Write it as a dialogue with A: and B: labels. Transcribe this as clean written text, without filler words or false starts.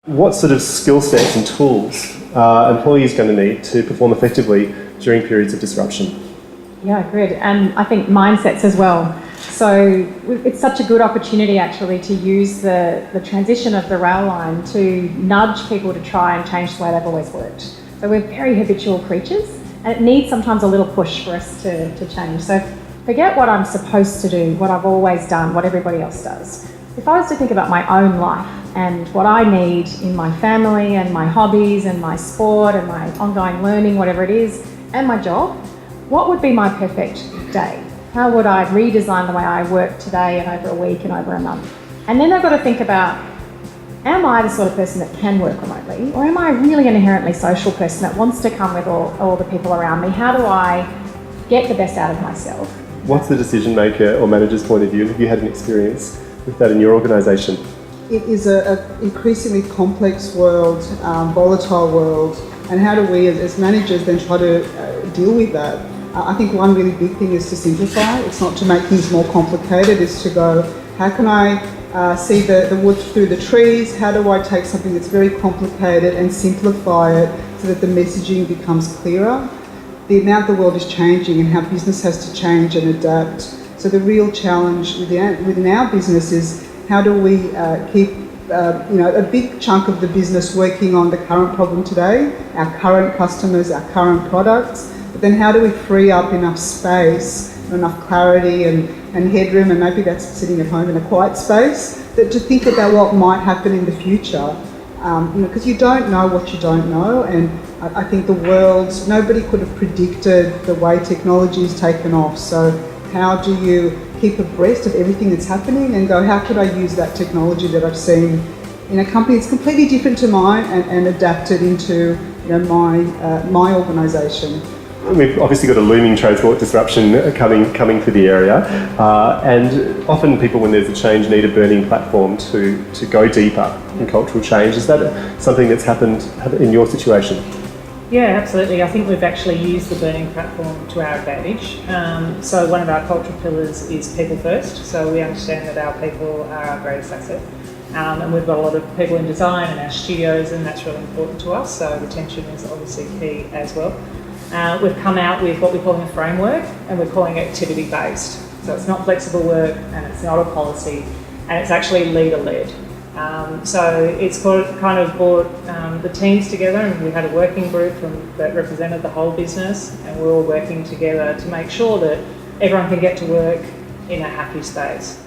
A: What sort of skill sets and tools are employees going to need to perform effectively during periods of disruption?
B: Yeah, good. And I think mindsets as well. So it's such a good opportunity actually to use the transition of the rail line to nudge people to try and change the way they've always worked. So we're very habitual creatures and it needs sometimes a little push for us to change. So forget what I'm supposed to do, what I've always done, what everybody else does. If I was to think about my own life and what I need in my family and my hobbies and my sport and my ongoing learning, whatever it is, and my job, what would be my perfect day? How would I redesign the way I work today and over a week and over a month? And then I've got to think about, am I the sort of person that can work remotely? Or am I really an inherently social person that wants to come with all the people around me? How do I get the best out of myself?
A: What's the decision maker or manager's point of view? Have you had an experience with that in your organisation?
C: It is an increasingly complex world, volatile world, and how do we as managers then try to deal with that? I think one really big thing is to simplify. It's not to make things more complicated, it's to go, how can I see the wood through the trees? How do I take something that's very complicated and simplify it so that the messaging becomes clearer? The amount the world is changing and how business has to change and adapt. So the real challenge within our business is how do we keep a big chunk of the business working on the current problem today, our current customers, our current products, but then how do we free up enough space, enough clarity and headroom, and maybe that's sitting at home in a quiet space, that to think about what might happen in the future. Because you don't know what you don't know, and I think the world, nobody could have predicted the way technology is taken off. So how do you keep abreast of everything that's happening and go, how could I use that technology that I've seen in a company that's completely different to mine and adapt it into my organisation?
A: We've obviously got a looming transport disruption coming to the area, and often people, when there's a change, need a burning platform to go deeper in cultural change. Is that something that's happened in your situation?
D: Yeah, absolutely. I think we've actually used the burning platform to our advantage. So one of our cultural pillars is people first. So we understand that our people are our greatest asset. And we've got a lot of people in design in our studios, and that's really important to us. So retention is obviously key as well. We've come out with what we're calling a framework, and we're calling it activity-based. So it's not flexible work, and it's not a policy, and it's actually leader-led. So it's kind of brought the teams together, and we had a working group that represented the whole business, and we're all working together to make sure that everyone can get to work in a happy space.